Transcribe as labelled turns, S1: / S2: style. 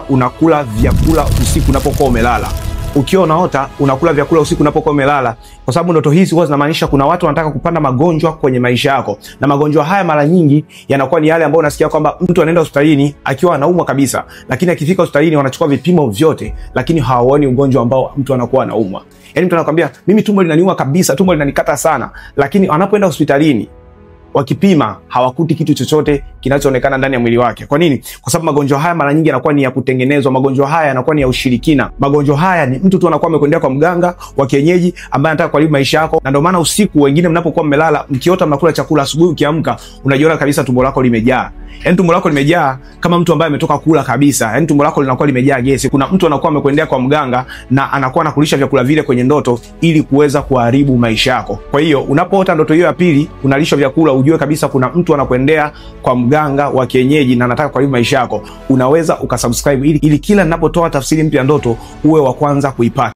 S1: unakula vyakula usiku unapokuwa umelala. Ukiwa unaota unakula vyakula usiku unapokuwa umelala, kwa sababu ndoto hizi huwa zinamaanisha kuna watu wanataka kupanda magonjwa kwenye maisha yako. Na magonjwa haya mara nyingi yanakuwa ni yale ambayo unasikia kwamba mtu anaenda hospitalini akiwa anaumwa kabisa, lakini akifika hospitalini wanachukua vipimo vyote, lakini hawaoni ugonjwa ambao mtu anakuwa anaumwa. Yaani mtu anakuambia mimi tumbo linaniuma kabisa, tumbo linanikata sana, lakini anapoenda hospitalini wakipima hawakuti kitu chochote kinachoonekana ndani ya mwili wake. Kwa nini? Kwa sababu magonjwa haya mara nyingi yanakuwa ni ya kutengenezwa, magonjwa haya yanakuwa ni ya ushirikina. Magonjwa haya ni mtu tu anakuwa amekwendea kwa mganga wa kienyeji ambaye anataka kuharibu maisha yako. Na ndio maana usiku wengine mnapokuwa mmelala, mkiota mnakula chakula, asubuhi ukiamka unajiona kabisa tumbo lako limejaa. Yaani tumbo lako limejaa kama mtu ambaye ametoka kula kabisa. Yaani tumbo lako linakuwa limejaa gesi. Kuna mtu anakuwa amekwendea kwa mganga na anakuwa anakulisha vyakula vile kwenye ndoto ili kuweza kuharibu maisha yako. Kwa hiyo unapoota ndoto hiyo ya pili, unalisha vyakula, ujue kabisa kuna mtu anakwendea kwa mganga wa kienyeji na anataka kuharibu maisha yako. Unaweza ukasubscribe ili kila ninapotoa tafsiri mpya ya ndoto uwe wa kwanza kuipata.